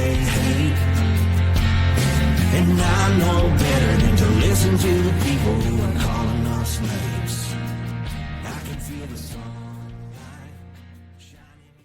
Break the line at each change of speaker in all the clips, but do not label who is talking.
they hate. And I know better than to listen to the people who are calling us names. I can feel the sunlight shining in.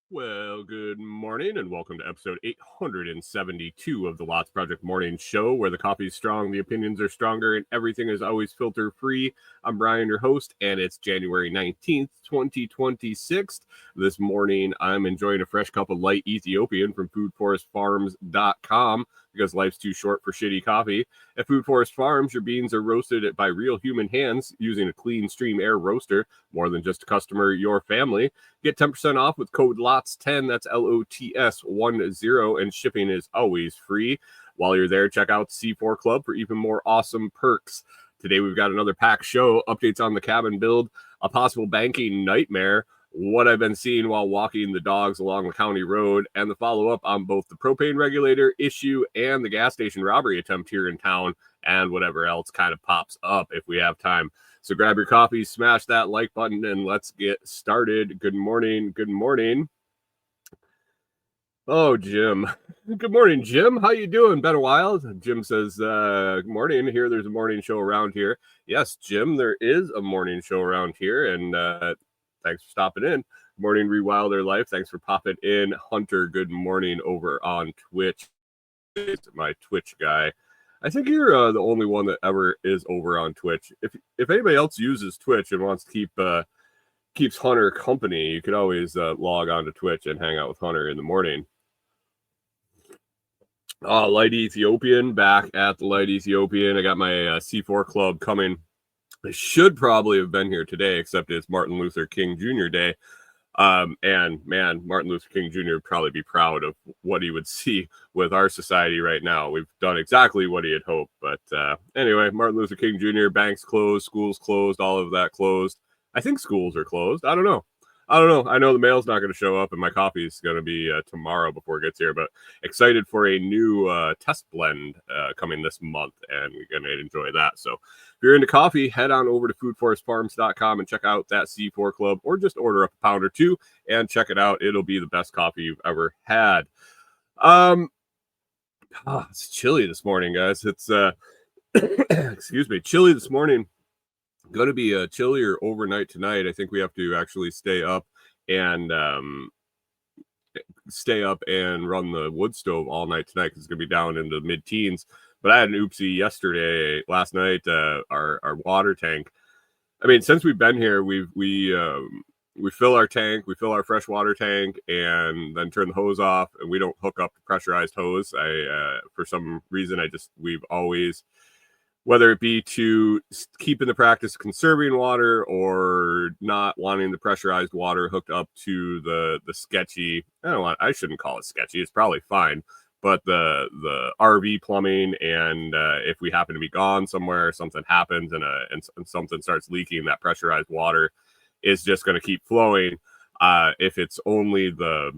Well, good morning and welcome to episode 872 of the Lots Project Morning Show, where the coffee is strong, the opinions are stronger, and everything is always filter free. I'm Brian, your host, and it's January 19th, 2026. This morning, I'm enjoying a fresh cup of light Ethiopian from foodforestfarms.com because life's too short for shitty coffee. At Food Forest Farms, your beans are roasted by real human hands using a clean stream air roaster. More than just a customer, your family. Get 10% off with code LOTS10, that's LOTS10, and shipping is always free. While you're there, check out C4 Club for even more awesome perks. Today we've got another packed show, updates on the cabin build, a possible banking nightmare, what I've been seeing while walking the dogs along the county road, and the follow-up on both the propane regulator issue and the gas station robbery attempt here in town, and whatever else kind of pops up if we have time. So grab your coffee, smash that like button, and let's get started. Good morning. Good morning. Oh, Jim. Good morning, Jim. How you doing? Been a while. Jim says, good morning. Here, there's a morning show around here. Yes, Jim, there is a morning show around here, and thanks for stopping in. Good morning, Rewild Their Life. Thanks for popping in. Hunter, good morning over on Twitch. My Twitch guy. I think you're the only one that ever is over on Twitch. If anybody else uses Twitch and wants to keeps Hunter company, you could always log on to Twitch and hang out with Hunter in the morning. Light Ethiopian, back at the Light Ethiopian. I got my C4 Club coming. I should probably have been here today, except it's Martin Luther King Jr. Day. And man, Martin Luther King Jr. would probably be proud of what he would see with our society right now. We've done exactly what he had hoped. But anyway, Martin Luther King Jr., banks closed, schools closed, all of that closed. I think schools are closed. I don't know. I know the mail's not going to show up, and my coffee is going to be tomorrow before it gets here. But excited for a new test blend coming this month, and we're going to enjoy that. So if you're into coffee, head on over to foodforestfarms.com and check out that C4 Club, or just order up a pound or two and check it out. It'll be the best coffee you've ever had. It's chilly this morning, guys. It's excuse me, chilly this morning. Going to be chillier overnight tonight. I think we have to actually stay up and run the wood stove all night tonight because it's going to be down into the mid-teens. But I had an oopsie last night. Our water tank. I mean, since we've been here, we fill our tank, we fill our fresh water tank, and then turn the hose off. And we don't hook up the pressurized hose. For some reason, we've always, whether it be to keep in the practice of conserving water or not wanting the pressurized water hooked up to the sketchy, I shouldn't call it sketchy, it's probably fine, but the RV plumbing, and if we happen to be gone somewhere, something happens and something starts leaking, that pressurized water is just going to keep flowing. If it's only the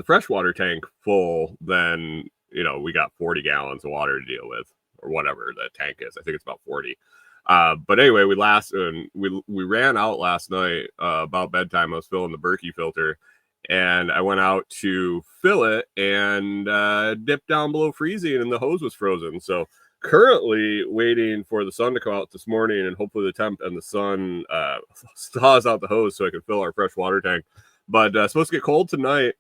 freshwater tank full, then we got 40 gallons of water to deal with, or whatever the tank is. I think it's about 40. But anyway, we ran out last night about bedtime. I was filling the Berkey filter, and I went out to fill it and dipped down below freezing, and the hose was frozen. So currently waiting for the sun to come out this morning, and hopefully the temp and the sun thaws out the hose so I can fill our fresh water tank. But it's supposed to get cold tonight,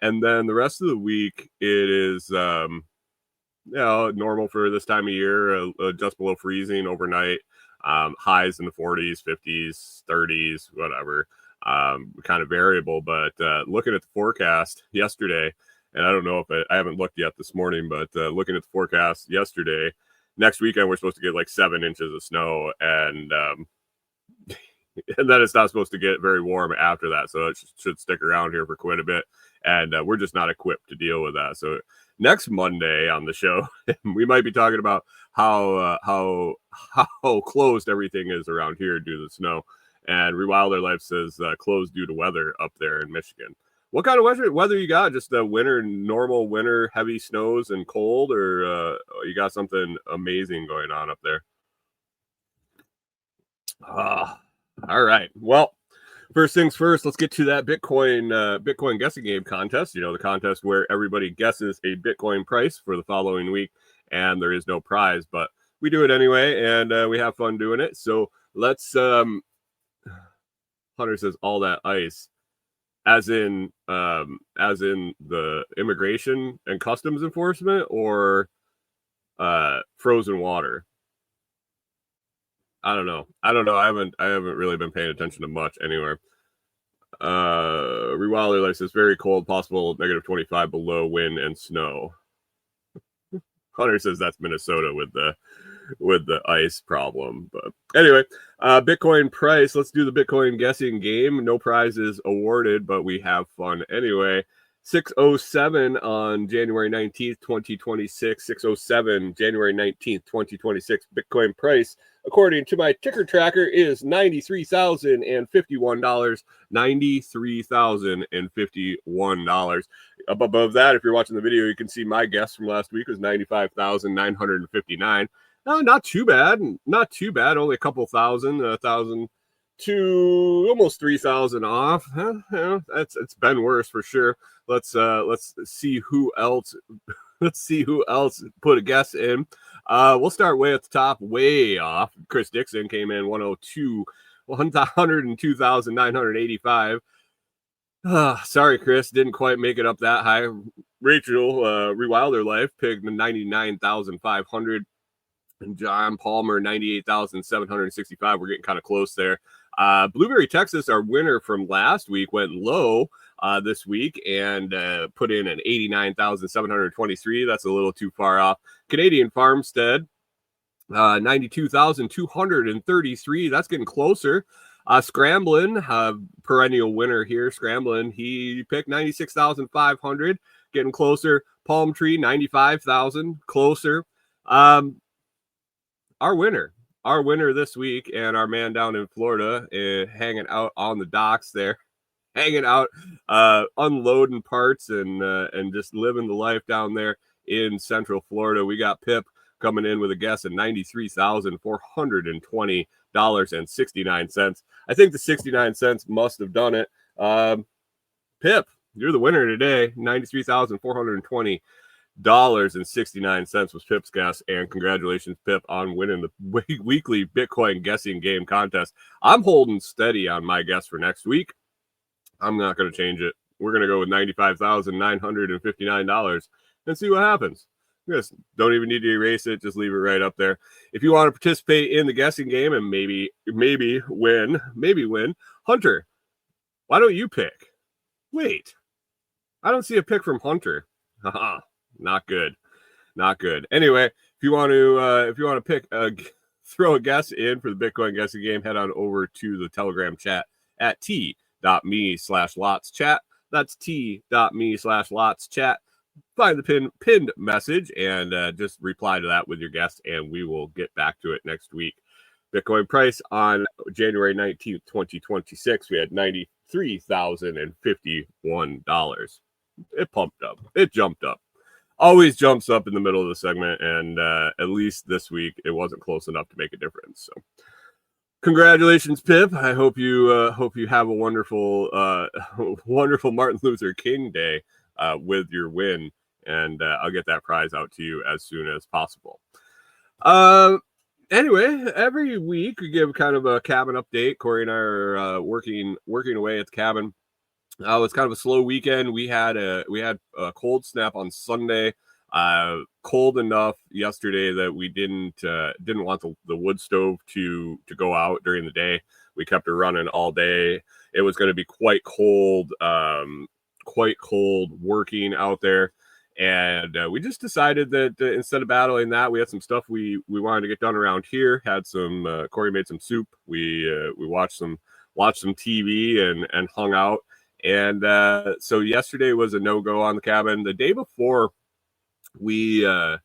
and then the rest of the week it is normal for this time of year, just below freezing overnight, highs in the 40s, 50s, 30s, whatever, kind of variable. But looking at the forecast yesterday, and I don't know if I haven't looked yet this morning, but looking at the forecast yesterday, next weekend we're supposed to get like 7 inches of snow, and and then it's not supposed to get very warm after that, so it should stick around here for quite a bit, and we're just not equipped to deal with that. So next Monday on the show, we might be talking about how closed everything is around here due to the snow. And Rewild Their Life says closed due to weather up there in Michigan. What kind of weather you got? Just a normal winter, heavy snows and cold, or you got something amazing going on up there? All right. Well, First things first, let's get to that Bitcoin guessing game contest. You know, the contest where everybody guesses a Bitcoin price for the following week, and there is no prize, but we do it anyway, and we have fun doing it. So let's. Hunter says all that ice, as in the immigration and customs enforcement, or frozen water. I don't know. I haven't really been paying attention to much anywhere. Rewilder Life says very cold, possible -25 below, wind and snow. Hunter says that's Minnesota with the ice problem. But anyway, Bitcoin price. Let's do the Bitcoin guessing game. No prizes awarded, but we have fun anyway. 607 on January 19th, 2026. 607 January 19th, 2026. Bitcoin price, according to my ticker tracker, is $93,051. $93,051. Up above that, if you're watching the video, you can see my guess from last week was 95,959. Not too bad. Not too bad. Only a couple thousand, 1,000 to almost 3,000 off. It's been worse for sure. Let's see who else. Let's see who else put a guess in. We'll start way at the top, way off. Chris Dixon came in 102,985. Sorry, Chris, didn't quite make it up that high. Rachel, Rewilder Life, picked 99,500. And John Palmer, 98,765. We're getting kind of close there. Blueberry, Texas, our winner from last week, went low this week and put in an 89,723. That's a little too far off. Canadian Farmstead, 92,233. That's getting closer. Scramblin, perennial winner here. Scramblin, he picked 96,500, getting closer. Palm Tree, 95,000, closer. Our winner this week, and our man down in Florida, hanging out on the docks there, hanging out, unloading parts and just living the life down there in Central Florida. We got Pip coming in with a guess at $93,420.69. I think the 69 cents must have done it. Pip, you're the winner today. $93,420.69 was Pip's guess, and congratulations, Pip, on winning the weekly Bitcoin guessing game contest. I'm holding steady on my guess for next week. I'm not going to change it. We're going to go with $95,959 and see what happens. Just don't even need to erase it. Just leave it right up there. If you want to participate in the guessing game and maybe win, Hunter, why don't you pick? Wait, I don't see a pick from Hunter. Haha. Not good. Anyway, if you want to pick throw a guess in for the Bitcoin guessing game, head on over to the Telegram chat at t.me/lotschat. That's t.me/lotschat. Find the pinned message and just reply to that with your guess, and we will get back to it next week. Bitcoin price on January 19th, 2026, we had $93,051. It pumped up. It jumped up. Always jumps up in the middle of the segment, and at least this week it wasn't close enough to make a difference. So, congratulations, Pip. I hope you have a wonderful Martin Luther King Day with your win, and I'll get that prize out to you as soon as possible. Anyway, every week we give kind of a cabin update. Corey and I are working away at the cabin. It was kind of a slow weekend. We had a cold snap on Sunday. Cold enough yesterday that we didn't want the wood stove to go out during the day. We kept it running all day. It was going to be quite cold working out there, and we just decided that instead of battling that, we had some stuff we wanted to get done around here. Had some Corey made some soup. We watched some TV and hung out. And so yesterday was a no-go on the cabin. The day before, we wanted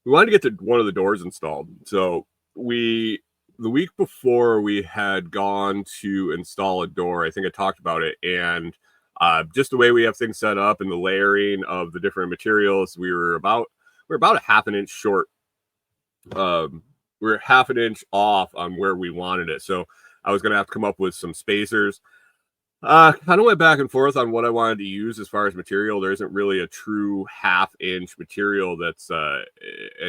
to get to one of the doors installed. So the week before, we had gone to install a door. I think I talked about it. And just the way we have things set up and the layering of the different materials, we're about a half an inch short. We're half an inch off on where we wanted it. So I was going to have to come up with some spacers. Kind of went back and forth on what I wanted to use as far as material. There isn't really a true 1/2 inch material that's I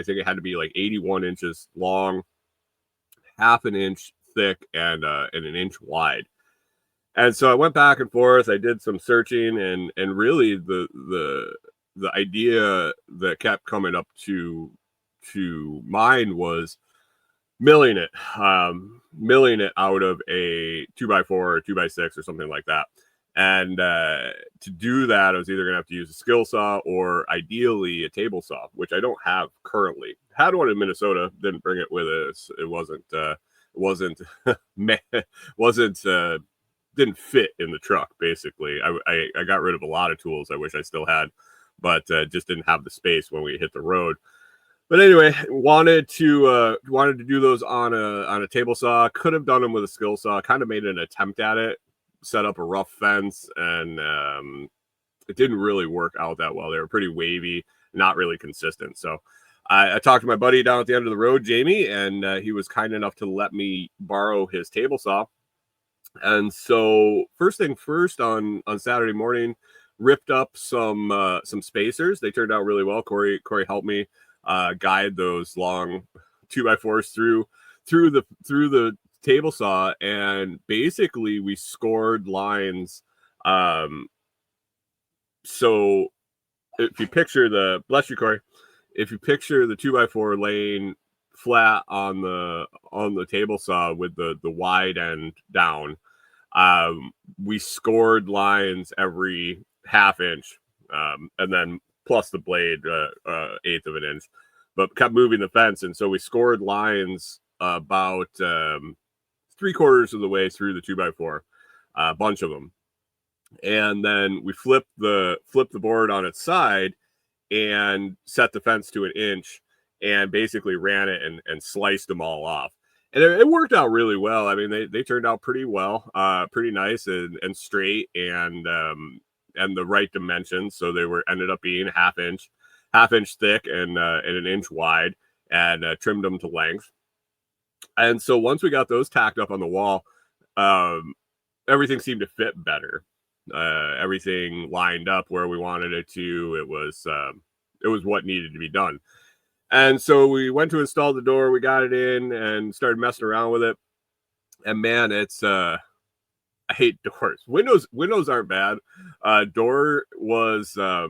think it had to be like 81 inches long, 1/2 an inch thick, and 1 inch wide. And so I went back and forth. I did some searching, and really the idea that kept coming up to mind was milling it, milling it out of a 2x4 or 2x6 or something like that. And to do that, I was either going to have to use a skill saw or ideally a table saw, which I don't have currently. Had one in Minnesota, didn't bring it with us. It wasn't didn't fit in the truck. Basically, I got rid of a lot of tools I wish I still had, but just didn't have the space when we hit the road. But anyway, wanted to do those on a table saw. Could have done them with a skill saw. Kind of made an attempt at it. Set up a rough fence, and it didn't really work out that well. They were pretty wavy, not really consistent. So I talked to my buddy down at the end of the road, Jamie, and he was kind enough to let me borrow his table saw. And so first thing first, on Saturday morning, ripped up some spacers. They turned out really well. Corey helped me guide those long 2x4s through the table saw, and basically we scored lines. So if you picture bless you, Corey, if you picture the 2x4 laying flat on the table saw with the wide end down, we scored lines every 1/2 inch, and then plus the blade 1/8 of an inch, but kept moving the fence. And so we scored lines about 3/4 of the way through the 2x4, a bunch of them. And then we flipped the board on its side and set the fence to 1 inch and basically ran it and sliced them all off. And it worked out really well. I mean, they turned out pretty well, pretty nice and straight, and the right dimensions. So they ended up being 1/2 inch thick and 1 inch wide, and trimmed them to length. And so once we got those tacked up on the wall, everything seemed to fit better. Everything lined up where we wanted it to. It was what needed to be done. And so we went to install the door. We got it in and started messing around with it. And man, it's I hate doors. Windows aren't bad. Door was a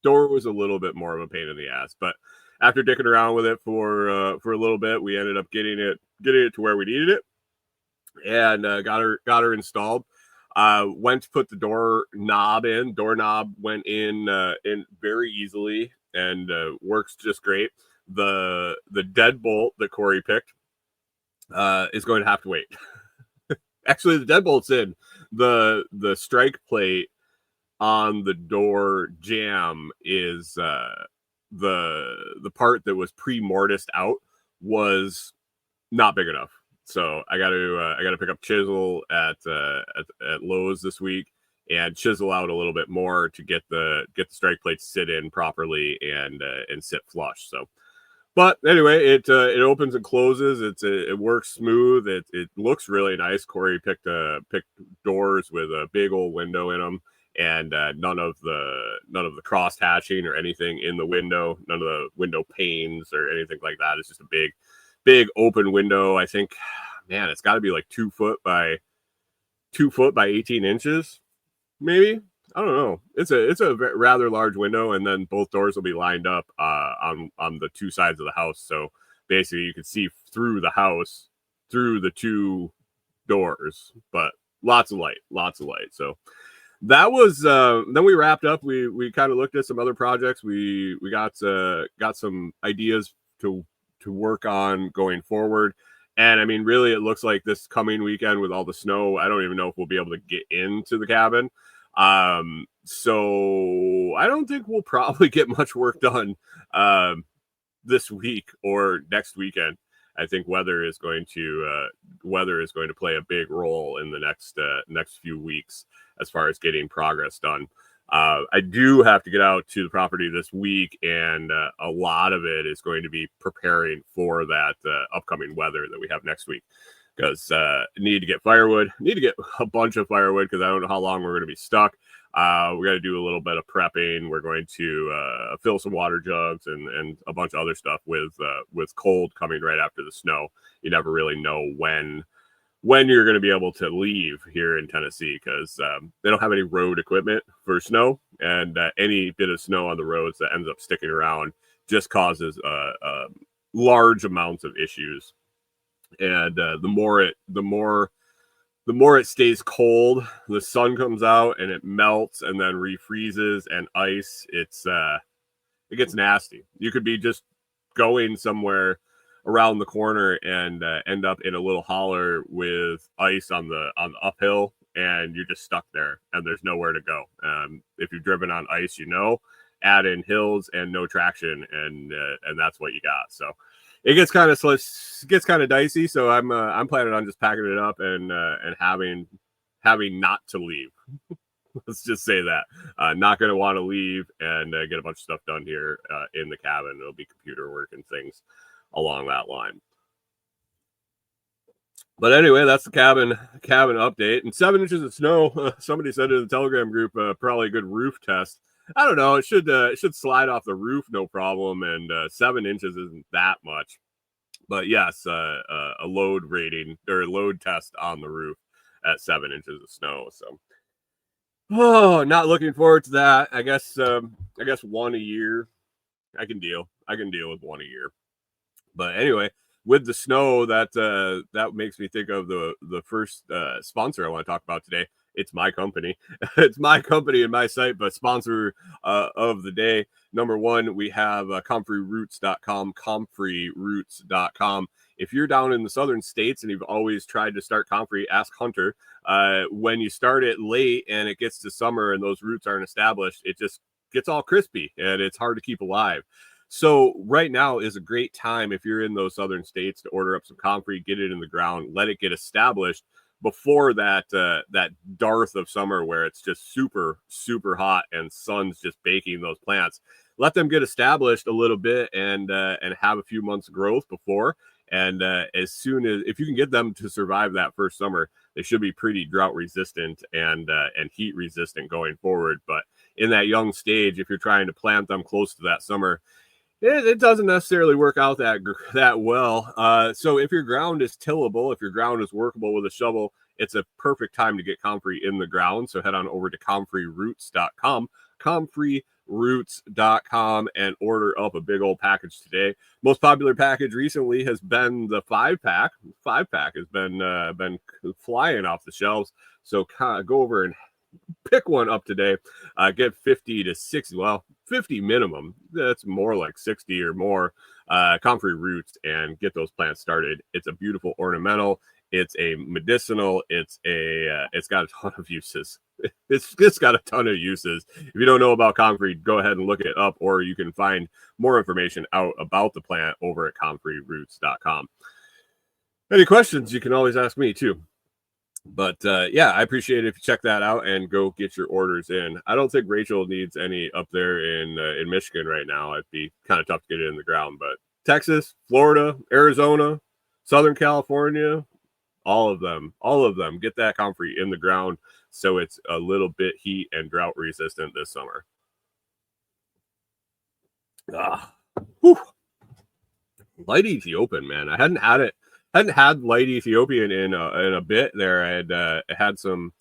little bit more of a pain in the ass. But after dicking around with it for a little bit, we ended up getting it to where we needed it, and got her installed. Went to put the doorknob in. Doorknob went in very easily and works just great. The deadbolt that Corey picked is going to have to wait. Actually, the deadbolt's in. The strike plate on the door jamb is the part that was pre-mortised out was not big enough. So I got to pick up chisel at Lowe's this week and chisel out a little bit more to get the strike plate sit in properly and sit flush. So, but anyway, it opens and closes. It works smooth. It looks really nice. Corey picked doors with a big old window in them, and none of the cross hatching or anything in the window. None of the window panes or anything like that. It's just a big open window. I think, man, it's got to be like 2 foot by 18 inches, maybe. I don't know. It's a rather large window, and then both doors will be lined up on the two sides of the house. So basically, you can see through the house through the two doors, but lots of light. So that was then we wrapped up. We kind of looked at some other projects. We got some ideas to work on going forward. And I mean, really, it looks like this coming weekend with all the snow, I don't even know if we'll be able to get into the cabin. So I don't think we'll probably get much work done this week or next weekend. I think weather is going to play a big role in the next few weeks as far as getting progress done. I do have to get out to the property this week, and a lot of it is going to be preparing for that upcoming weather that we have next week. because need to get firewood, need to get a bunch of firewood because I don't know how long we're going to be stuck. We got to do a little bit of prepping. We're going to fill some water jugs and a bunch of other stuff with cold coming right after the snow. You never really know when you're going to be able to leave here in Tennessee because they don't have any road equipment for snow, and any bit of snow on the roads that ends up sticking around just causes large amounts of issues. And the more it stays cold, the sun comes out and it melts and then refreezes and ice. It gets nasty. You could be just going somewhere around the corner and end up in a little holler with ice on the uphill, and you're just stuck there and there's nowhere to go. If you've driven on ice, add in hills and no traction, and that's what you got. So it gets kind of dicey. So I'm planning on just packing it up and having not to leave. Let's just say that. Not going to want to leave and get a bunch of stuff done here in the cabin. It'll be computer work and things along that line. But anyway, that's the cabin update. And 7 inches of snow. Somebody said in the Telegram group, probably a good roof test. I don't know. It should slide off the roof, no problem. And 7 inches isn't that much. But yes, a load rating or load test on the roof at 7 inches of snow. So, not looking forward to that. I guess one a year. I can deal with one a year. But anyway, with the snow, that makes me think of the first sponsor I want to talk about today. It's my company. It's my company and my site, but sponsor of the day. Number one, we have comfreyroots.com, comfreyroots.com. If you're down in the southern states and you've always tried to start Comfrey, ask Hunter. When you start it late and it gets to summer and those roots aren't established, it just gets all crispy and it's hard to keep alive. So right now is a great time if you're in those southern states to order up some Comfrey, get it in the ground, let it get established before that dearth of summer where it's just super, super hot and sun's just baking those plants. Let them get established a little bit and have a few months of growth before. And as soon as, if you can get them to survive that first summer, they should be pretty drought resistant and heat resistant going forward. But in that young stage, if you're trying to plant them close to that summer, it doesn't necessarily work out that well. So if your ground is tillable, if your ground is workable with a shovel, it's a perfect time to get Comfrey in the ground. So head on over to comfreyroots.com, comfreyroots.com, and order up a big old package today. Most popular package recently has been the 5-pack. 5-pack has been flying off the shelves. So go over and pick one up today. Get 50 to 60, well, 50 minimum. That's more like 60 or more. Comfrey Roots, and get those plants started. It's a beautiful ornamental. It's a medicinal. It's got a ton of uses. It's got a ton of uses. If you don't know about Comfrey, go ahead and look it up, or you can find more information out about the plant over at comfreyroots.com. Any questions, you can always ask me too. But yeah, I appreciate it if you check that out and go get your orders in. I don't think Rachel needs any up there in Michigan right now. It'd be kind of tough to get it in the ground. But Texas, Florida, Arizona, Southern California, all of them, get that Comfrey in the ground so it's a little bit heat and drought resistant this summer. Light Ethiopian, man. I hadn't had light Ethiopian in a bit there. I had some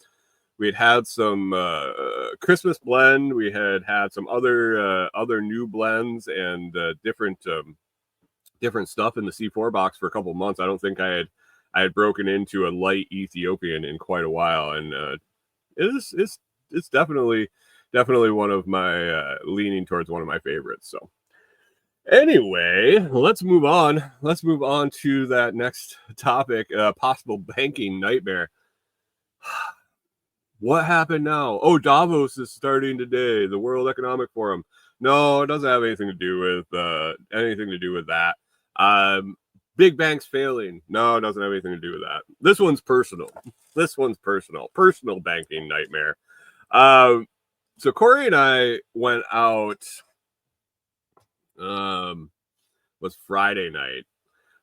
Christmas blend. We had some other new blends and different stuff in the C4 box for a couple months. I don't think I had broken into a light Ethiopian in quite a while, and it's definitely one of my leaning towards one of my favorites. So anyway, let's move on to that next topic, possible banking nightmare. What happened now? Oh, Davos is starting today, the World Economic Forum. No, it doesn't have anything to do with that. Big banks failing. No, it doesn't have anything to do with that. This one's personal. Personal banking nightmare. So Corey and I went out. Was Friday night.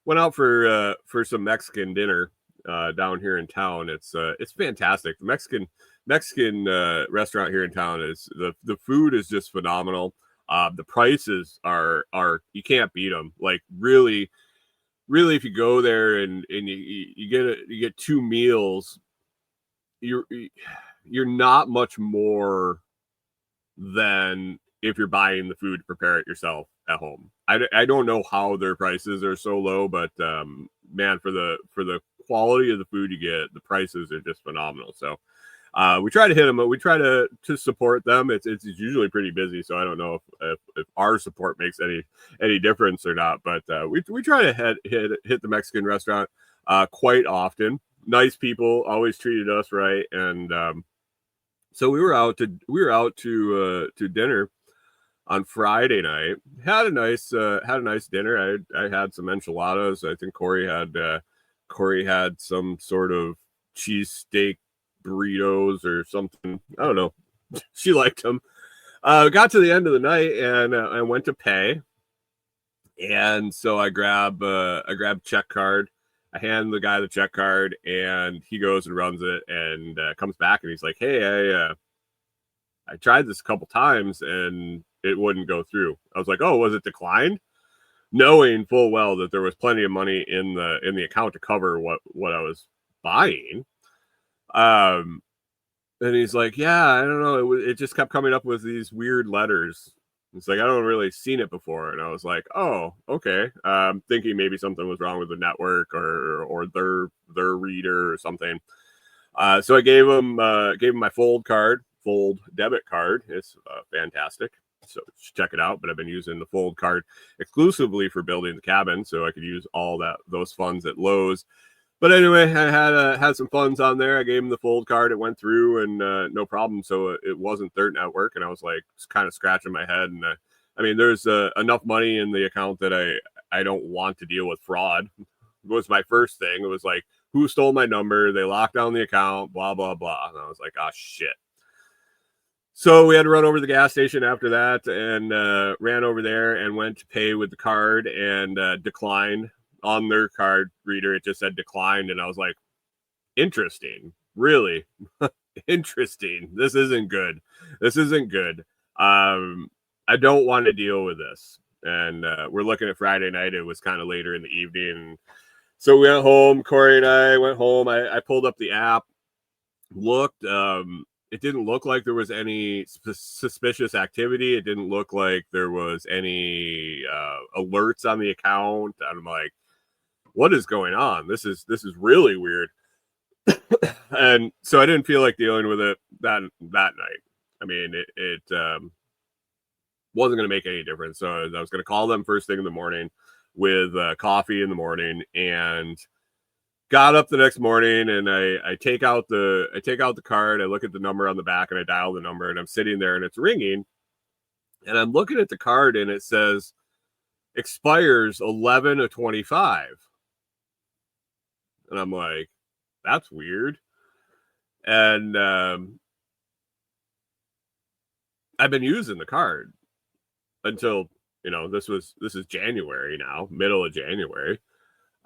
Went out for some Mexican dinner down here in town. It's fantastic. The Mexican restaurant here in town is the food is just phenomenal. The prices are you can't beat them. Like really, if you go there and you get two meals, you're not much more than if you're buying the food to prepare it yourself at home. I don't know how their prices are so low, but man, for the quality of the food you get, the prices are just phenomenal. So we try to hit them. We try to support them. It's usually pretty busy, so I don't know if our support makes any difference or not. But we try to hit the Mexican restaurant quite often. Nice people, always treated us right, and so we were out to dinner on Friday night. Had a nice dinner. I had some enchiladas. I think Corey had some sort of cheesesteak burritos or something. I don't know. She liked them. Got to the end of the night and I went to pay. And so I grab check card. I hand the guy the check card and he goes and runs it and comes back and he's like, "Hey, I tried this a couple times and it wouldn't go through." I was like, "Oh, was it declined?" Knowing full well that there was plenty of money in the account to cover what I was buying. And he's like, "Yeah, I don't know. It just kept coming up with these weird letters." It's like, "I don't really seen it before." And I was like, "Oh, okay." Thinking maybe something was wrong with the network or their reader or something. So I gave him my fold debit card. It's fantastic. So check it out. But I've been using the fold card exclusively for building the cabin, so I could use all those funds at Lowe's. But anyway, I had some funds on there. I gave him the fold card. It went through and no problem. So it wasn't their network. And I was like kind of scratching my head. And I mean, there's enough money in the account that I don't want to deal with fraud. It was my first thing. It was like, who stole my number? They locked down the account, blah, blah, blah. And I was like, oh, shit. So we had to run over to the gas station after that and ran over there and went to pay with the card and declined. On their card reader, it just said declined. And I was like, interesting. Really? Interesting. This isn't good. I don't want to deal with this. And we're looking at Friday night. It was kind of later in the evening. So we went home. Corey and I went home. I pulled up the app, looked. It didn't look like there was any suspicious activity. It didn't look like there was any alerts on the account. I'm like, what is going on? This is really weird. And so I didn't feel like dealing with it that night. I mean, it wasn't going to make any difference. So I was going to call them first thing in the morning with coffee in the morning, and got up the next morning and I take out the card. I look at the number on the back and I dial the number, and I'm sitting there and it's ringing, and I'm looking at the card and it says expires 11/25. And I'm like, that's weird. And I've been using the card until, this is January now, middle of January.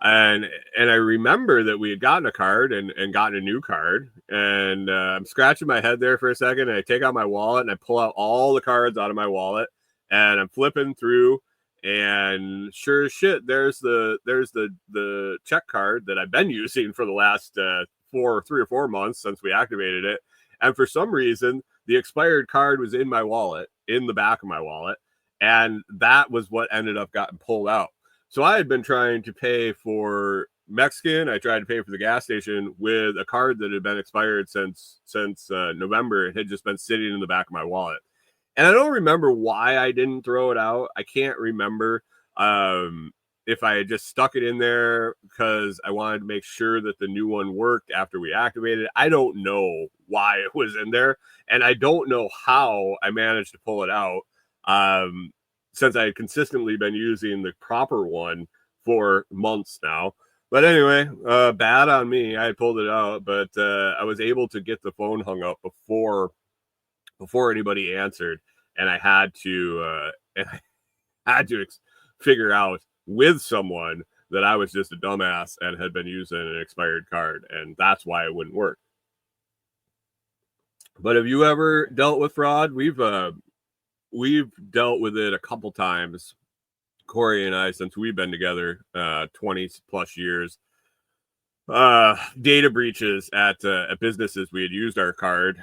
And I remember that we had gotten a card and gotten a new card. And I'm scratching my head there for a second. And I take out my wallet and I pull out all the cards out of my wallet. And I'm flipping through. And sure as shit, there's the check card that I've been using for the last 3 or 4 months since we activated it. And for some reason, the expired card was in my wallet, in the back of my wallet. And that was what ended up getting pulled out. So I had been trying to pay for Mexican. I tried to pay for the gas station with a card that had been expired since November. It had just been sitting in the back of my wallet. And I don't remember why I didn't throw it out. I can't remember if I had just stuck it in there because I wanted to make sure that the new one worked after we activated it. I don't know why it was in there. And I don't know how I managed to pull it out since I had consistently been using the proper one for months now. But anyway, bad on me. I had pulled it out, but I was able to get the phone hung up before anybody answered, and I had to figure out with someone that I was just a dumbass and had been using an expired card, and that's why it wouldn't work. But have you ever dealt with fraud? We've dealt with it a couple times, Corey and I, since we've been together 20 plus years. Data breaches at businesses we had used our card.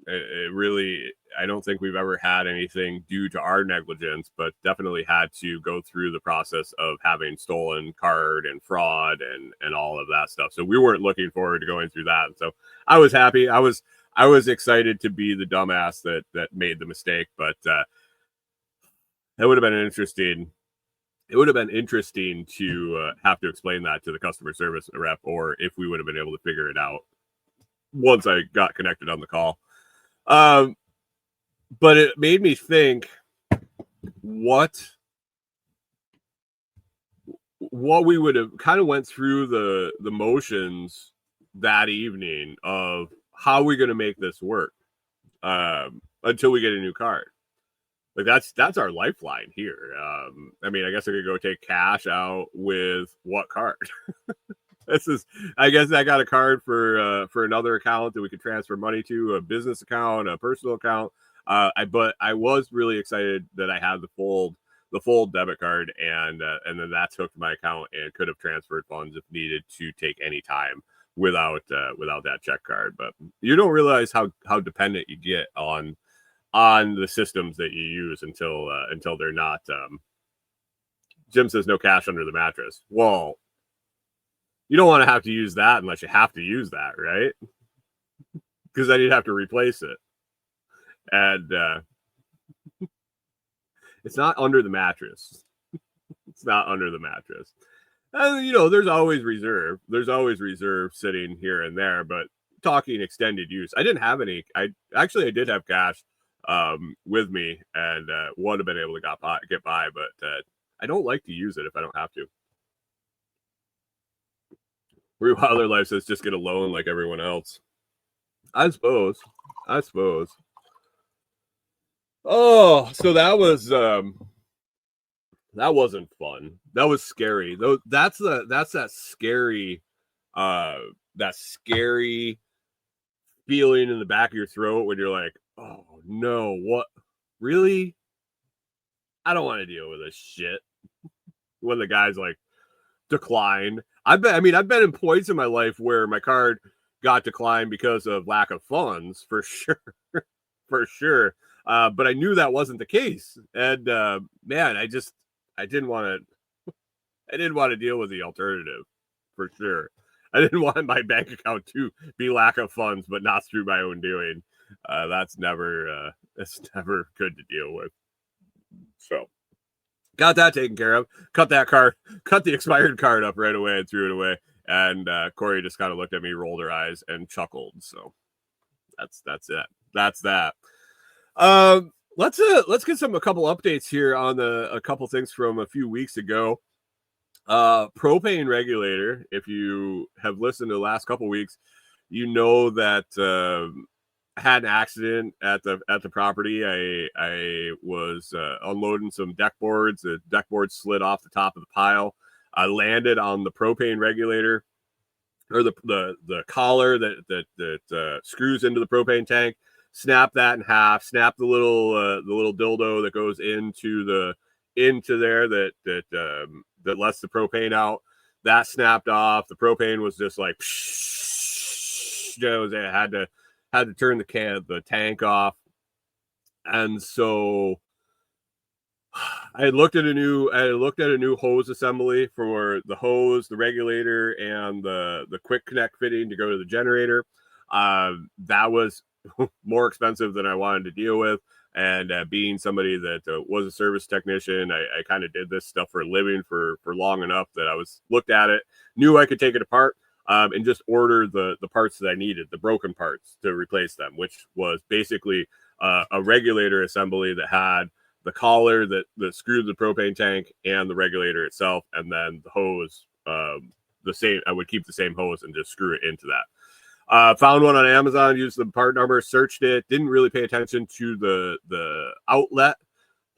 It really, I don't think we've ever had anything due to our negligence, but definitely had to go through the process of having stolen card and fraud and all of that stuff. So we weren't looking forward to going through that. So I was happy. I was excited to be the dumbass that made the mistake, but it would have been interesting. It would have been interesting to have to explain that to the customer service rep, or if we would have been able to figure it out once I got connected on the call. But it made me think what we would have kind of went through the motions that evening of how we're going to make this work until we get a new card. Like that's our lifeline here. I mean, I guess I could go take cash out with what card? I guess I got a card for another account that we could transfer money to, a business account, a personal account. But I was really excited that I had the full debit card, and then that's hooked to my account and could have transferred funds if needed to take any time without that check card. But you don't realize how dependent you get on the systems that you use until they're not. Jim says no cash under the mattress. Well, you don't want to have to use that unless you have to use that, right? Because then you'd have to replace it. And it's not under the mattress. It's not under the mattress. And, there's always reserve. There's always reserve sitting here and there. But talking extended use, I didn't have any. I did have cash with me, and would have been able to get by, but I don't like to use it if I don't have to. Rewilder Life says just get a loan like everyone else. I suppose. Oh, so that wasn't fun. That was scary. That's that scary feeling in the back of your throat when you're like, oh no, what? Really? I don't want to deal with this shit. When the guy's like, declined. I've been in points in my life where my card got declined because of lack of funds, for sure. For sure. But I knew that wasn't the case. And man, I didn't want to deal with the alternative, for sure. I didn't want my bank account to be lack of funds, but not through my own doing. That's never good to deal with. So got that taken care of. Cut the expired card up right away and threw it away. And Corey just kind of looked at me, rolled her eyes, and chuckled. So that's it. That's that. Let's get a couple updates here on a couple things from a few weeks ago. Propane regulator. If you have listened to the last couple weeks, you know that I had an accident at the property. I was unloading some deck boards. The deck board slid off the top of the pile. I landed on the propane regulator, or the collar that screws into the propane tank. Snap that in half. Snap the little dildo that goes into there that lets the propane out. That snapped off. The propane was just like, it had to turn the tank off. And so I had looked at a new hose assembly for the hose, the regulator, and the quick connect fitting to go to the generator. That was more expensive than I wanted to deal with. And being somebody that was a service technician, I kind of did this stuff for a living for long enough that I was looked at it, knew I could take it apart, and just order the parts that I needed, the broken parts to replace them, which was basically a regulator assembly that had the collar that screwed the propane tank and the regulator itself, and then the hose, the same. I would keep the same hose and just screw it into that. Found one on Amazon, used the part number, searched it, didn't really pay attention to the outlet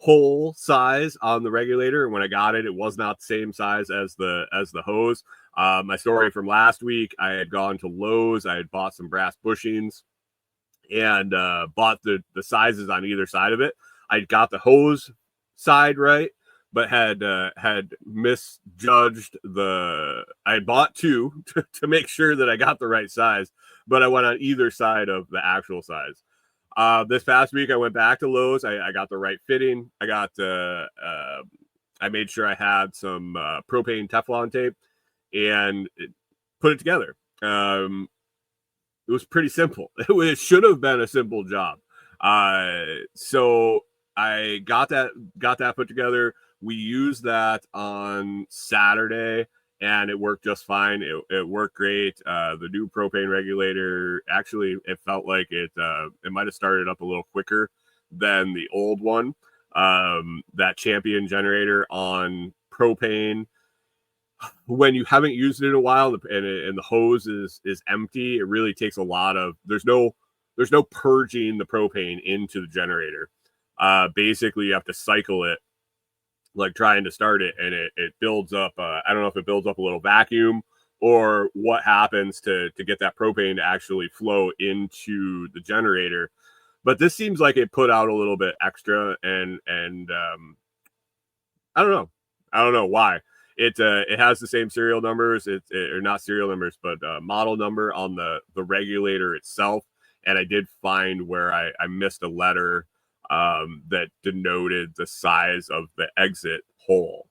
hole size on the regulator. And when I got it, it was not the same size as the hose. My story from last week, I had gone to Lowe's. I had bought some brass bushings and bought the sizes on either side of it. I got the hose side right, but had misjudged the. I had bought two to make sure that I got the right size, but I went on either side of the actual size. This past week, I went back to Lowe's. I got the right fitting. I got I made sure I had some propane Teflon tape and put it together. It was pretty simple. It should have been a simple job. So I got that put together. We used that on Saturday, and it worked just fine. It worked great. The new propane regulator, actually, it felt like it might have started up a little quicker than the old one. That Champion generator on propane, when you haven't used it in a while and the hose is empty, it really takes a lot of, there's no purging the propane into the generator. Basically you have to cycle it, like trying to start it, and it builds up. I don't know if it builds up a little vacuum or what happens to get that propane to actually flow into the generator. But this seems like it put out a little bit extra, and I don't know why. It has the same serial numbers, or not serial numbers, but model number on the regulator itself. And I did find where I missed a letter that denoted the size of the exit hole.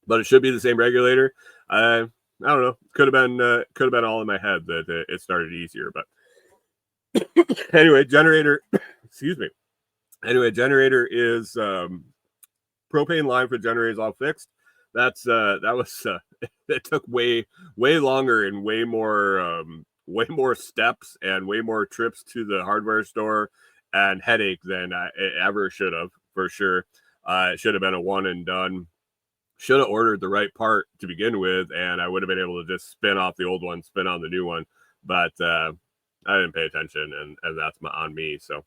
But it should be the same regulator. I don't know. Could have been all in my head that it started easier. But anyway, generator. Excuse me. Anyway, generator is propane line for generator is all fixed. That was it took way longer and way more steps and way more trips to the hardware store and headache than I ever should have, for sure. It should have been a one and done. Should have ordered the right part to begin with, and I would have been able to just spin off the old one, spin on the new one. But I didn't pay attention, and that's on me. So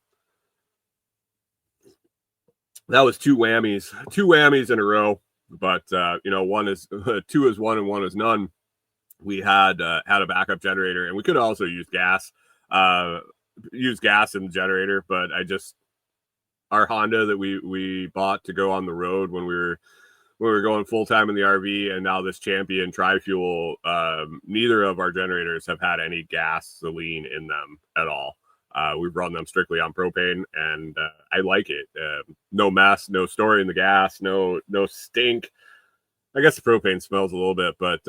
that was two whammies in a row. But one is two is one and one is none. We had a backup generator, and we could also use gas in the generator. But our Honda that we bought to go on the road when we were going full time in the RV, and now this Champion tri-fuel, neither of our generators have had any gasoline in them at all. We've run them strictly on propane, and I like it. No mess, no storing the gas, no stink. I guess the propane smells a little bit, but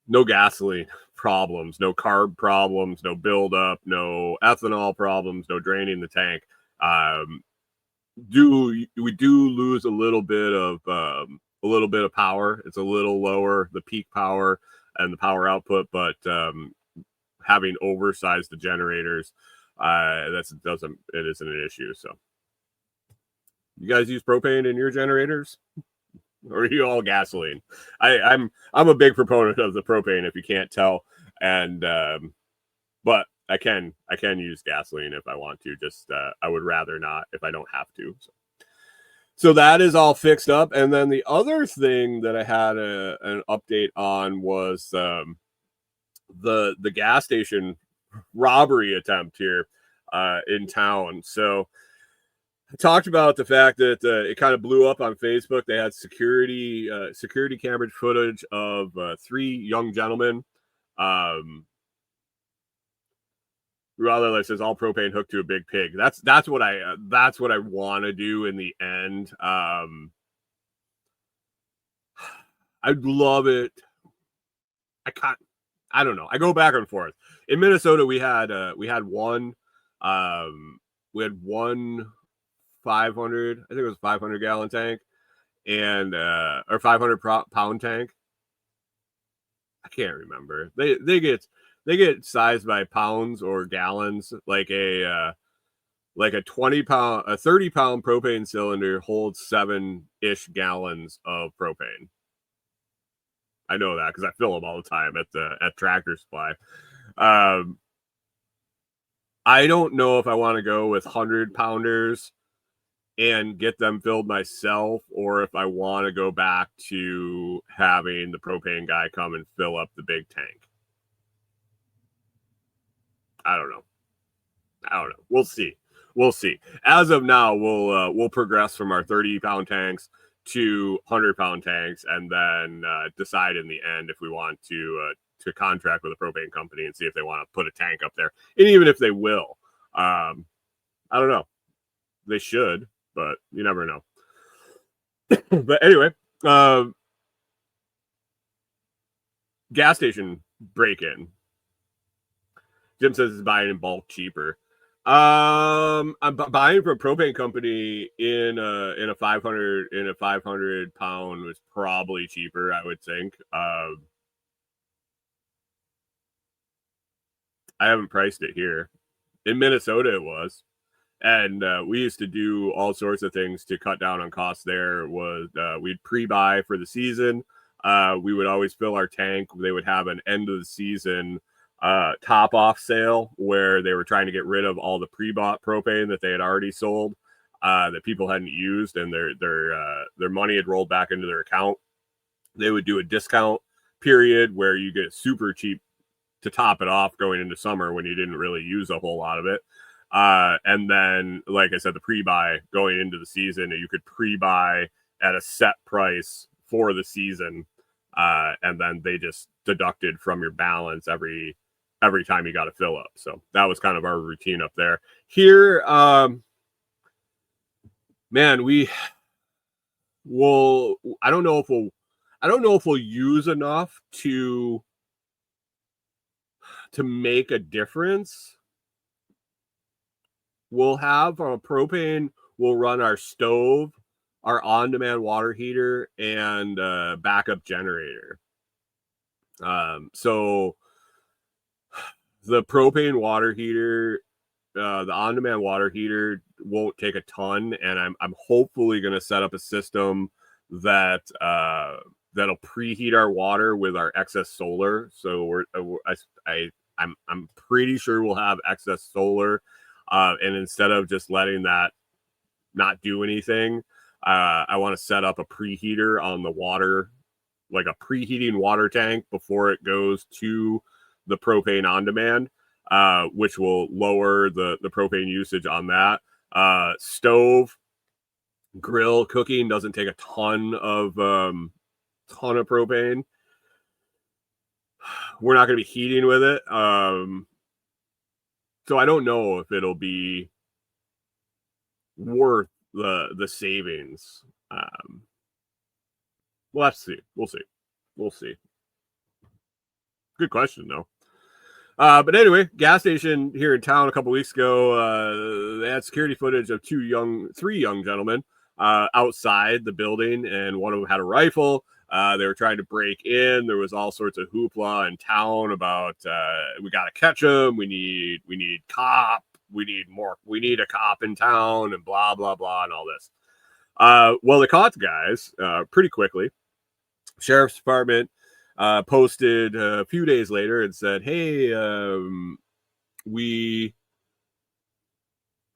no gasoline problems, no carb problems, no buildup, no ethanol problems, no draining the tank. We do lose a little bit of power. It's a little lower, the peak power and the power output, but having oversized the generators, it isn't an issue. So you guys use propane in your generators, or are you all gasoline? I'm a big proponent of the propane, if you can't tell, and but I can use gasoline if I want to. Just I would rather not if I don't have to. So that is all fixed up. And then the other thing that I had an update on was the gas station robbery attempt here in town. So I talked about the fact that it kind of blew up on Facebook. They had security camera footage of three young gentlemen. Rather, says all propane hooked to a big pig. That's what I want to do in the end. I'd love it. I don't know. I go back and forth. In Minnesota, we had one 500, I think it was 500 gallon tank, and or 500 pound tank. I can't remember. They get sized by pounds or gallons. Like a 30 pound propane cylinder holds 7-ish gallons of propane. I know that because I fill them all the time at Tractor Supply. I don't know if I want to go with 100 pounders and get them filled myself, or if I want to go back to having the propane guy come and fill up the big tank. I don't know. We'll see. As of now, we'll progress from our 30-pound tanks to 100-pound tanks, and then decide in the end if we want to contract with a propane company and see if they want to put a tank up there, and even if they will. I don't know. They should, but you never know. But anyway, gas station break-in. Jim says he's buying in bulk cheaper. I'm buying from a propane company in a 500 pound was probably cheaper, I would think. I haven't priced it here. In Minnesota, it was. And we used to do all sorts of things to cut down on costs there. We'd pre-buy for the season. We would always fill our tank. They would have an end of the season top off sale where they were trying to get rid of all the pre-bought propane that they had already sold that people hadn't used, and their money had rolled back into their account. They would do a discount period where you get super cheap to top it off going into summer when you didn't really use a whole lot of it. And then, like I said, the pre-buy going into the season, you could pre-buy at a set price for the season. And then they just deducted from your balance every time you got to fill up. So that was kind of our routine up there. Here, man, I don't know if we'll use enough to make a difference. We'll have on propane, we'll run our stove, our on-demand water heater, and backup generator. So the propane water heater, the on-demand water heater won't take a ton, and I'm hopefully going to set up a system that that'll preheat our water with our excess solar. So I'm pretty sure we'll have excess solar, and instead of just letting that not do anything, I want to set up a preheater on the water, like a preheating water tank before it goes to the propane on demand, which will lower the propane usage on that. Stove, grill, cooking doesn't take a ton of propane. We're not going to be heating with it. So I don't know if it'll be worth the savings. We'll have to see. We'll see. Good question, though. But anyway, gas station here in town a couple weeks ago, they had security footage of three young gentlemen outside the building, and one of them had a rifle. They were trying to break in. There was all sorts of hoopla in town about we got to catch them. We need cop. We need a cop in town, and blah blah blah, and all this. Well, they caught the guys pretty quickly. Sheriff's Department posted a few days later and said, "Hey, we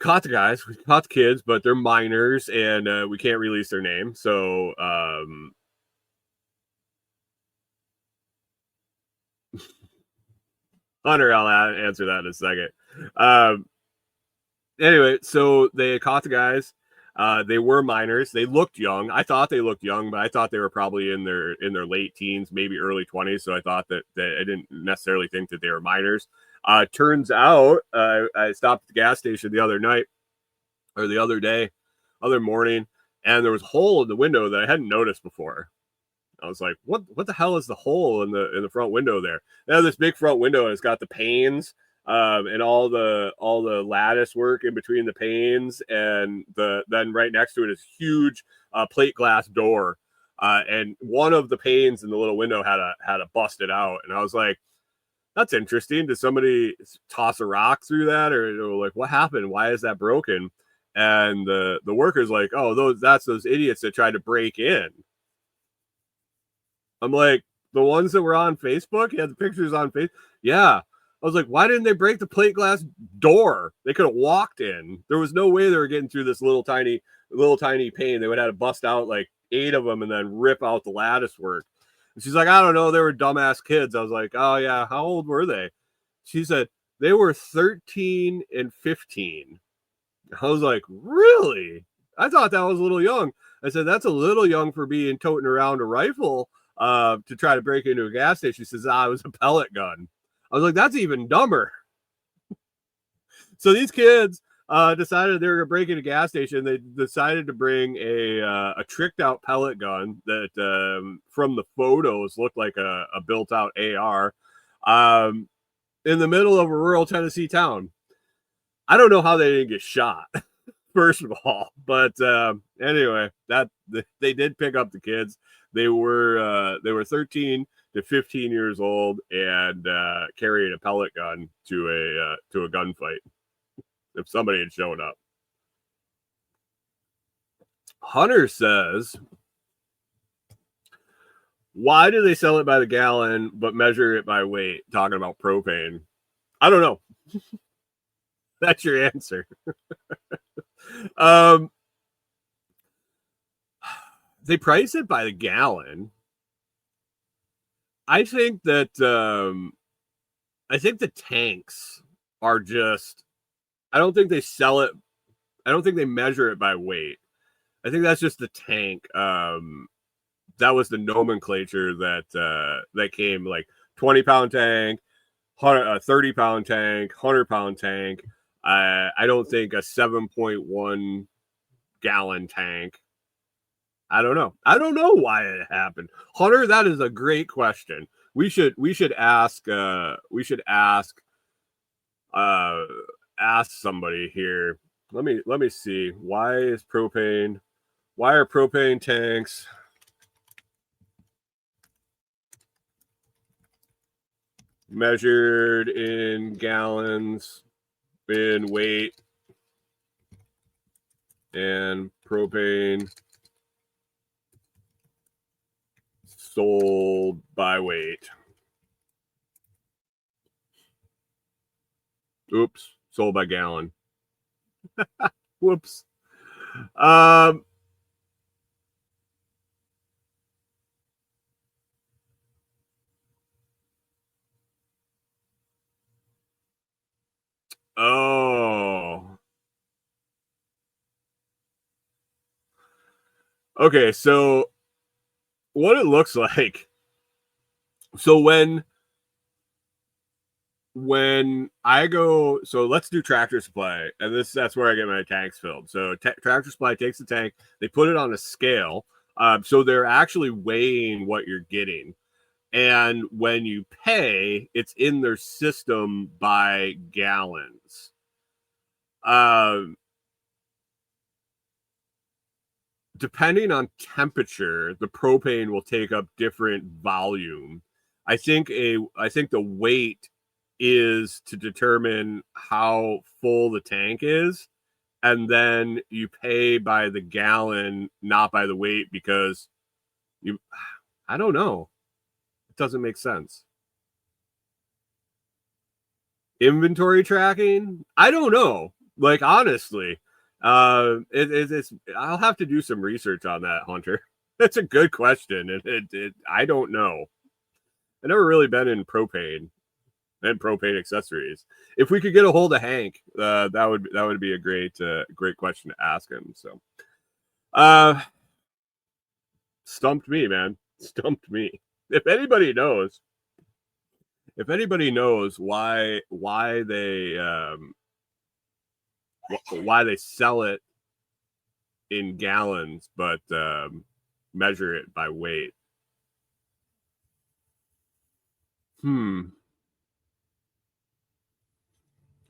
caught the guys. We caught the kids, but they're minors, and we can't release their name." So, Hunter, I'll answer that in a second. Anyway, so they caught the guys. They were minors. They looked young. I thought they looked young, but I thought they were probably in their late teens, maybe early 20s. So I thought that I didn't necessarily think that they were minors. Turns out, I stopped at the gas station the other morning, and there was a hole in the window that I hadn't noticed before. I was like, what the hell is the hole in the front window there? They have this big front window, and it's got the panes, and all the lattice work in between the panes, and then right next to it is huge plate glass door, and one of the panes in the little window had a busted out, and I was like, that's interesting. Did somebody toss a rock through that, or like what happened? Why is that broken? And the worker's like, oh, that's those idiots that tried to break in. I'm like, the ones that were on Facebook? He had the pictures on Facebook. Yeah. I was like, why didn't they break the plate glass door? They could have walked in. There was no way they were getting through this little tiny little tiny pane. They would have to bust out like 8 of them and then rip out the lattice work. And she's like, I don't know, they were dumbass kids. I was like, oh yeah, how old were they? She said they were 13 and 15. I was like, really? I thought that was a little young. I said, that's a little young for being toting around a rifle to try to break into a gas station. She says, it was a pellet gun. I was like, that's even dumber. So these kids decided they were going to break into a gas station. They decided to bring a tricked out pellet gun that from the photos looked like a built out AR in the middle of a rural Tennessee town. I don't know how they didn't get shot, first of all. But anyway, that they did pick up the kids. They were 13 to 15 years old and carrying a pellet gun to a gunfight. If somebody had shown up. Hunter says, why do they sell it by the gallon but measure it by weight? Talking about propane. I don't know. That's your answer. They price it by the gallon. I think that the tanks are just, I don't think they sell it. I don't think they measure it by weight. I think that's just the tank. That was the nomenclature that came, like 20-pound tank, 30-pound tank, 100-pound tank. I don't think a 7.1 gallon tank. I don't know. I don't know why it happened. Hunter, that is a great question. We should ask somebody here. Let me see. Why are propane tanks measured in gallons in weight and propane sold by weight? Oops, sold by gallon. Whoops. Oh. Okay, so what it looks like. So when I go, so let's do Tractor Supply, and that's where I get my tanks filled. So Tractor Supply takes the tank, they put it on a scale, so they're actually weighing what you're getting, and when you pay, it's in their system by gallons. Depending on temperature, the propane will take up different volume. I think the weight is to determine how full the tank is, and then you pay by the gallon, not by the weight, because I don't know. It doesn't make sense. Inventory tracking? I don't know. Like, honestly, it's I'll have to do some research on that, Hunter. That's a good question. I don't know. I've never really been in propane and propane accessories. If we could get a hold of Hank, that would be a great question to ask him. So, stumped me, man. Stumped me. If anybody knows why they sell it in gallons but measure it by weight.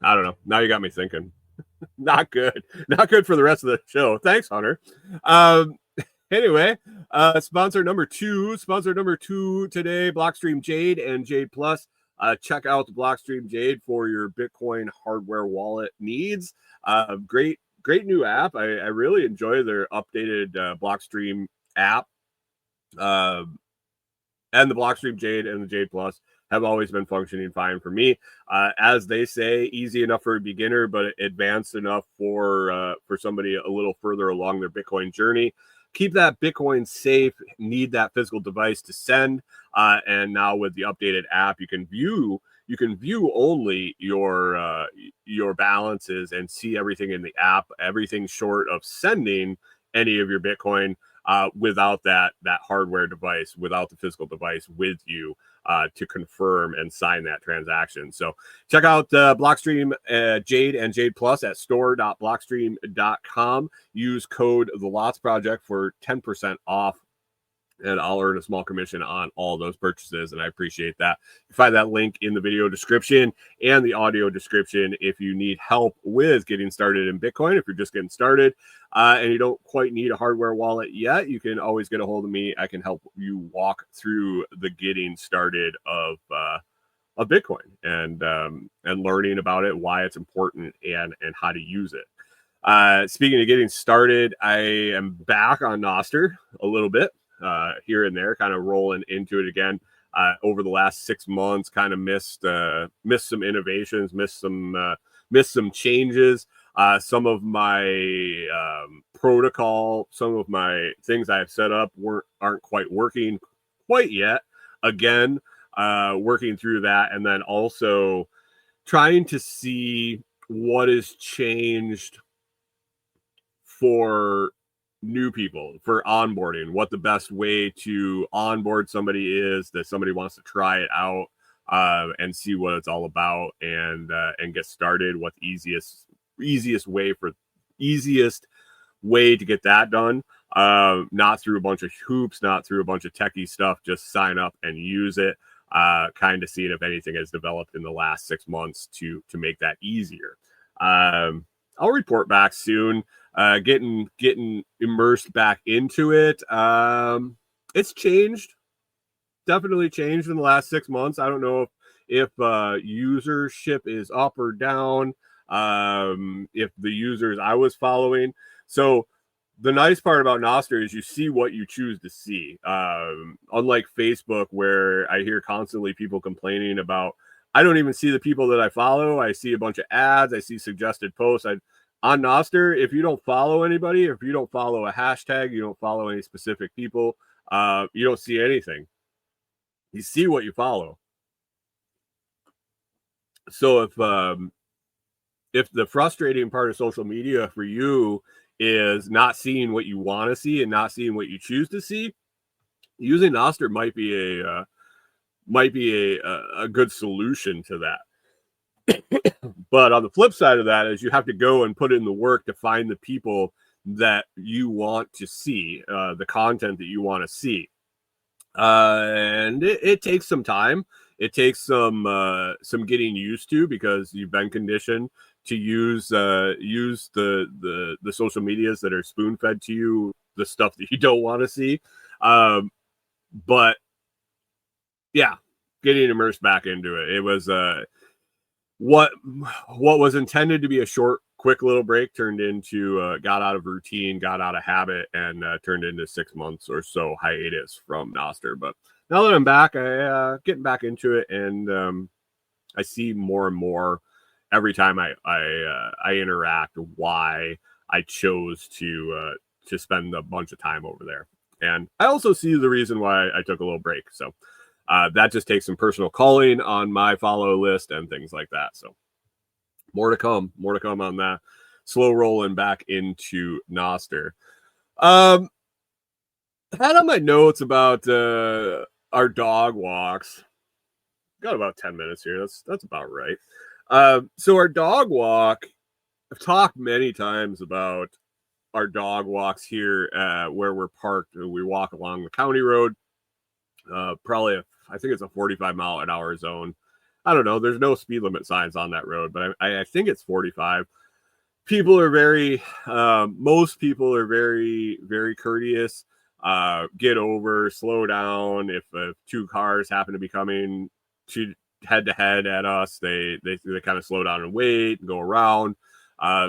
I don't know. Now you got me thinking. Not good. Not good for the rest of the show. Thanks, Hunter. Anyway, sponsor number two today, Blockstream Jade and Jade Plus. Check out the Blockstream Jade for your Bitcoin hardware wallet needs. Great new app. I really enjoy their updated Blockstream app. And the Blockstream Jade and the Jade Plus have always been functioning fine for me. As they say, easy enough for a beginner, but advanced enough for somebody a little further along their Bitcoin journey. Keep that Bitcoin safe, need that physical device to send. And now with the updated app, you can view only your balances and see everything in the app, everything short of sending any of your Bitcoin without that hardware device, without the physical device with you to confirm and sign that transaction. So check out Blockstream Jade and Jade Plus at store.blockstream.com. Use code The Lots Project for 10% off, and I'll earn a small commission on all those purchases, and I appreciate that. You find that link in the video description and the audio description if you need help with getting started in Bitcoin. If you're just getting started and you don't quite need a hardware wallet yet, you can always get a hold of me. I can help you walk through the getting started of Bitcoin and learning about it, why it's important, and how to use it. Speaking of getting started, I am back on Nostr a little bit. Here and there, kind of rolling into it again. Over the last 6 months, kind of missed some innovations, missed some changes. Some of my protocol, some of my things I have set up aren't quite working quite yet. Again, working through that, and then also trying to see what has changed for new people, for onboarding, what the best way to onboard somebody is, that somebody wants to try it out and see what it's all about, and get started. What the easiest way to get that done, not through a bunch of hoops, not through a bunch of techie stuff, just sign up and use it. Kind of seeing if anything has developed in the last 6 months to make that easier. I'll report back soon. Getting immersed back into it. It's changed, definitely changed in the last 6 months. I don't know if usership is up or down. If the users I was following. So the nice part about Nostr is you see what you choose to see. Unlike Facebook, where I hear constantly people complaining about, I don't even see the people that I follow. I see a bunch of ads. I see suggested posts. On Nostr, if you don't follow anybody, if you don't follow a hashtag, you don't follow any specific people, you don't see anything. You see what you follow. So if the frustrating part of social media for you is not seeing what you want to see and not seeing what you choose to see, using Nostr might be a good solution to that. But on the flip side of that is you have to go and put in the work to find the people that you want to see, the content that you want to see. And it takes some time. It takes some getting used to, because you've been conditioned to use the social medias that are spoon fed to you, the stuff that you don't want to see. But yeah, getting immersed back into it. It was what was intended to be a short, quick little break turned into got out of routine, got out of habit, and turned into 6 months or so hiatus from Nostr. But now that I'm back, I getting back into it, and I see more and more every time I interact why I chose to spend a bunch of time over there. And I also see the reason why I took a little break. So that just takes some personal calling on my follow list and things like that. So more to come on that. Slow rolling back into Nostr. Had on my notes about our dog walks. Got about 10 minutes here. That's about right. So our dog walk, I've talked many times about our dog walks here where we're parked. We walk along the county road. Probably I think it's a 45-mile-an-hour zone. I don't know. There's no speed limit signs on that road, but I think it's 45. People are most people are very, very courteous. Get over, slow down. If two cars happen to be coming head to head at us, they kind of slow down and wait and go around.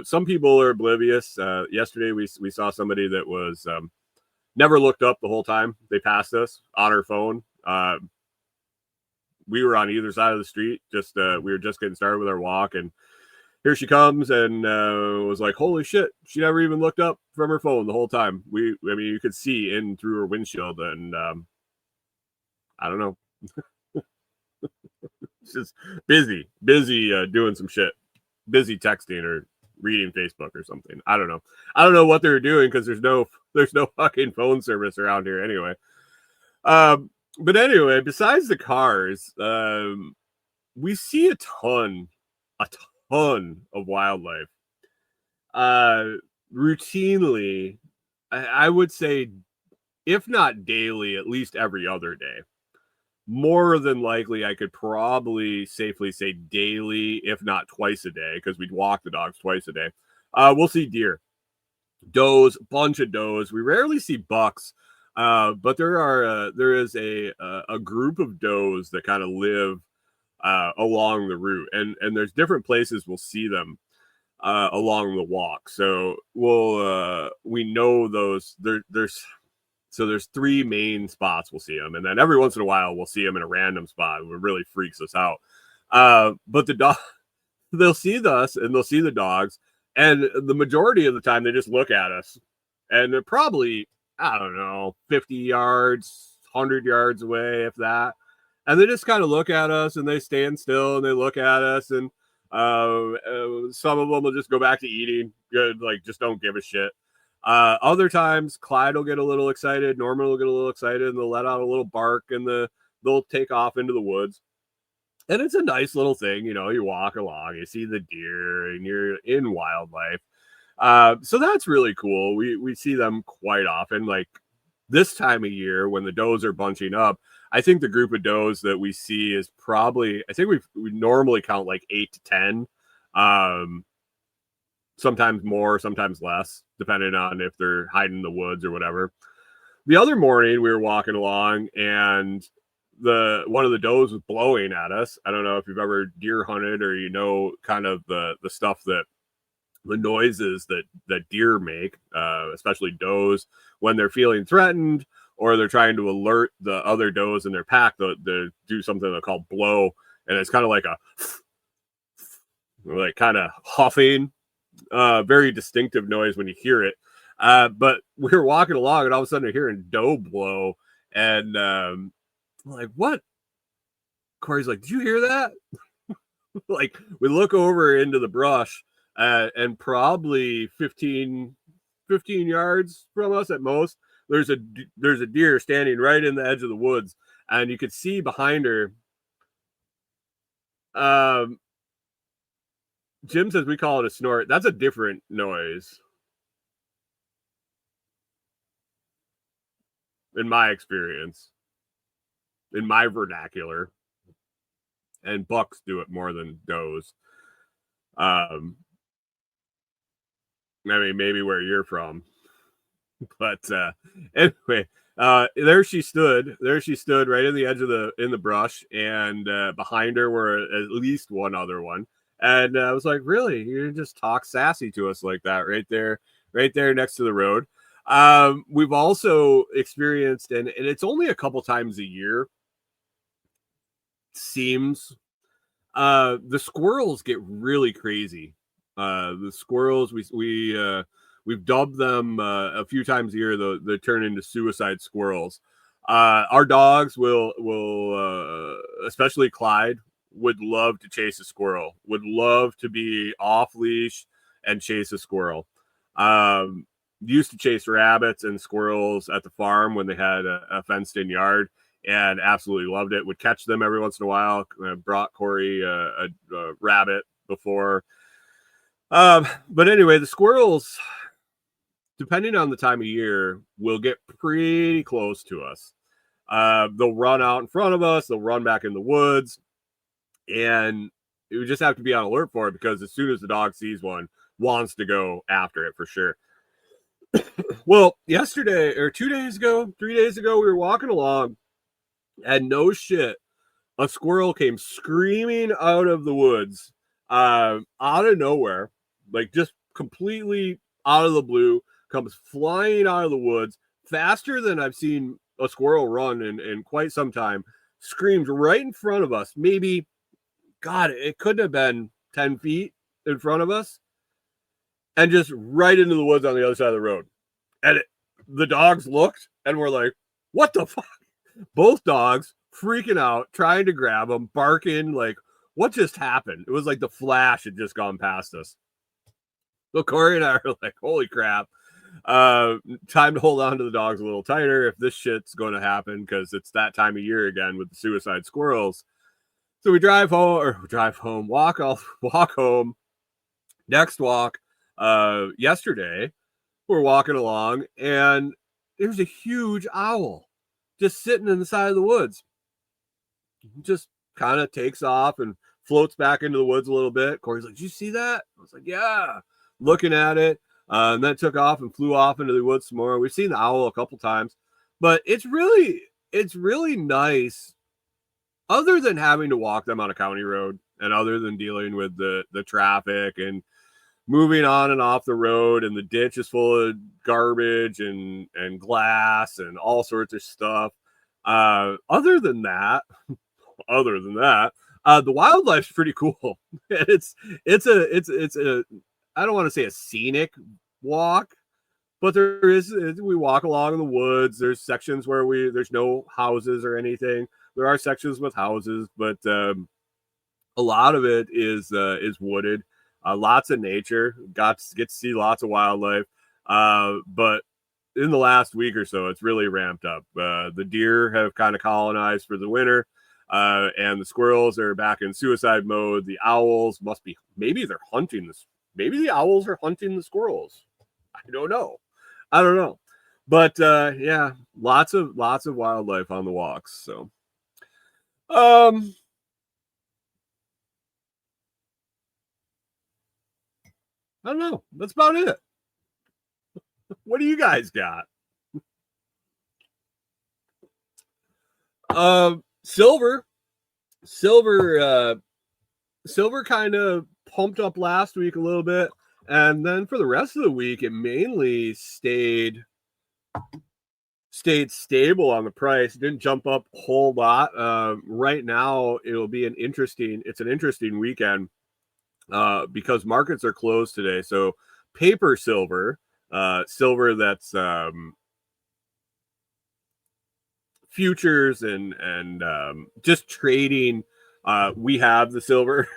Some people are oblivious. Yesterday we saw somebody that was never looked up the whole time they passed us on her phone. we were on either side of the street. Just we were just getting started with our walk, and here she comes, and was like, "Holy shit!" She never even looked up from her phone the whole time. I mean, you could see in through her windshield, and I don't know, just busy doing some shit, busy texting or reading Facebook or something. I don't know what they were doing, because there's no fucking phone service around here anyway. But anyway, besides the cars, we see a ton of wildlife. Routinely, I would say, if not daily, at least every other day. More than likely, I could probably safely say daily, if not twice a day, because we'd walk the dogs twice a day. We'll see deer, does, bunch of does. We rarely see bucks, but there is a group of does that kind of live along the route, and there's different places we'll see them along the walk. So we know those there's 3 main spots we'll see them, and then every once in a while we'll see them in a random spot. It really freaks us out. But the dog, they'll see us and they'll see the dogs, and the majority of the time they just look at us, and they're probably, I don't know, 50 yards, 100 yards away, if that. And they just kind of look at us, and they stand still and they look at us, and some of them will just go back to eating. Good, like, just don't give a shit. Other times, Clyde will get a little excited, Norman will get a little excited, and they'll let out a little bark, and they'll take off into the woods. And it's a nice little thing, you know. You walk along, you see the deer, and you're in wildlife. So that's really cool. We see them quite often. Like this time of year when the does are bunching up, I think the group of does that we see is probably, I think we normally count like 8 to 10. Sometimes more, sometimes less, depending on if they're hiding in the woods or whatever. The other morning we were walking along, and one of the does was blowing at us. I don't know if you've ever deer hunted, or you know kind of the stuff, that the noises that deer make, especially does, when they're feeling threatened or they're trying to alert the other does in their pack. They do something they call blow, and it's kind of like a like kind of huffing. Very distinctive noise when you hear it. But we were walking along, and all of a sudden we're hearing doe blow, and I'm like, what? Corey's like, did you hear that? Like, we look over into the brush, and probably 15 yards from us at most, there's a deer standing right in the edge of the woods, and you could see behind her. Jim says we call it a snort. That's a different noise, in my experience, in my vernacular. And bucks do it more than does. I mean, maybe where you're from. But anyway, there she stood right in the edge of in the brush, and behind her were at least one other one. And I was like, really? You just talk sassy to us like that right there next to the road. We've also experienced, and it's only a couple times a year, seems, the squirrels get really crazy. The squirrels, we've dubbed them a few times a year, they turn into suicide squirrels. Our dogs will especially Clyde, would love to chase a squirrel, would love to be off leash and chase a squirrel. Used to chase rabbits and squirrels at the farm when they had a fenced in yard, and absolutely loved it. Would catch them every once in a while. Brought Corey a rabbit before. But anyway, the squirrels, depending on the time of year, will get pretty close to us. They'll run out in front of us. They'll run back in the woods. And we just have to be on alert for it, because as soon as the dog sees one, wants to go after it for sure. Well, yesterday or 3 days ago, we were walking along, and no shit, a squirrel came screaming out of the woods, out of nowhere, like just completely out of the blue, comes flying out of the woods faster than I've seen a squirrel run in quite some time. screams right in front of us. Maybe, God, it couldn't have been 10 feet in front of us, and just right into the woods on the other side of the road. And the dogs looked and were like, what the fuck? Both dogs freaking out, trying to grab him, barking, like, what just happened? It was like the Flash had just gone past us. So Corey and I are like, holy crap. Time to hold on to the dogs a little tighter if this shit's going to happen, because it's that time of year again with the suicide squirrels. So we walk home. Next walk, yesterday, we're walking along and there's a huge owl just sitting in the side of the woods. Just kind of takes off and floats back into the woods a little bit. Corey's like, did you see that? I was like, yeah. Looking at it. And then it took off and flew off into the woods some more. We've seen the owl a couple times, but it's really nice, other than having to walk them on a county road and other than dealing with the traffic and moving on and off the road, and the ditch is full of garbage and glass and all sorts of stuff. Other than that, the wildlife's pretty cool. It's a I don't want to say a scenic walk, but we walk along in the woods. There's sections where there's no houses or anything. There are sections with houses, but a lot of it is wooded. Lots of nature. Get to see lots of wildlife. But in the last week or so, it's really ramped up. The deer have kind of colonized for the winter, and the squirrels are back in suicide mode. The owls maybe they're hunting this. Maybe the owls are hunting the squirrels. I don't know. But yeah, lots of wildlife on the walks. So, I don't know. That's about it. What do you guys got? Silver kind of pumped up last week a little bit, and then for the rest of the week it mainly stayed stable on the price. It didn't jump up a whole lot. Right now it's an interesting weekend because markets are closed today. So paper silver that's futures and just trading. We have the silver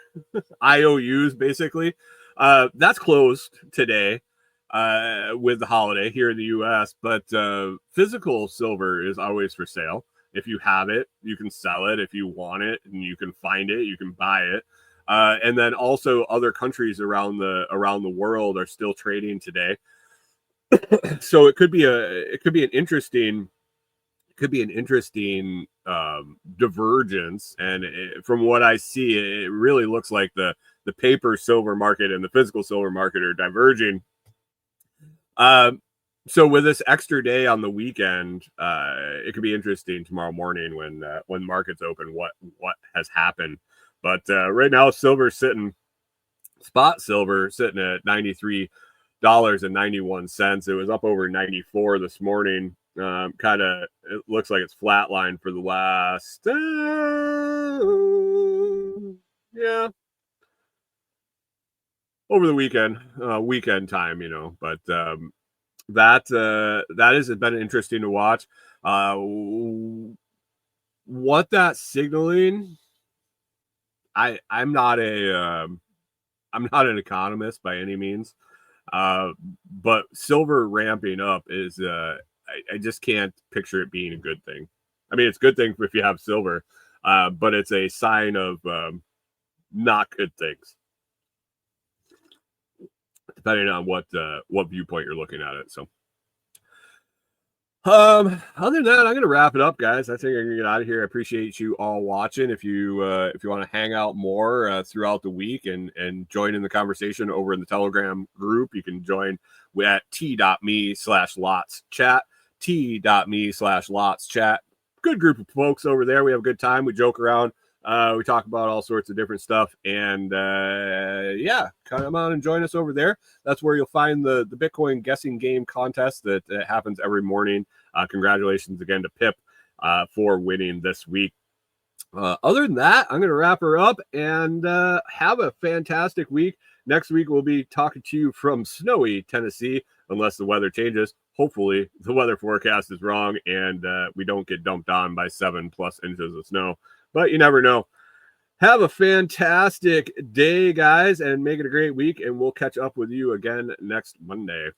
IOUs basically. That's closed today with the holiday here in the US, but physical silver is always for sale. If you have it, you can sell it. If you want it and you can find it, you can buy it. And then also other countries around the world are still trading today. So it could be an interesting divergence, and from what I see, it really looks like the paper silver market and the physical silver market are diverging. So with this extra day on the weekend, it could be interesting tomorrow morning when markets open what has happened. But right now, spot silver sitting at $93.91. It was up over 94 this morning. It looks like it's flatlined for the last over the weekend time, but that has been interesting to watch. What that's signaling, I'm not an economist by any means, but silver ramping up is I just can't picture it being a good thing. I mean, it's a good thing if you have silver, but it's a sign of not good things, depending on what viewpoint you're looking at it. So, other than that, I'm gonna wrap it up, guys. I think I'm gonna get out of here. I appreciate you all watching. If you want to hang out more throughout the week and join in the conversation over in the Telegram group, you can join at t.me/lots chat. t.me/lots chat. Good group of folks over there. We have a good time. We joke around. We talk about all sorts of different stuff, and come on and join us over there. That's where you'll find the Bitcoin guessing game contest that happens every morning. Congratulations again to Pip for winning this week. Other than that, I'm going to wrap her up and have a fantastic week. Next week, we'll be talking to you from snowy Tennessee, unless the weather changes. Hopefully, the weather forecast is wrong and we don't get dumped on by 7+ inches of snow. But you never know. Have a fantastic day, guys, and make it a great week. And we'll catch up with you again next Monday.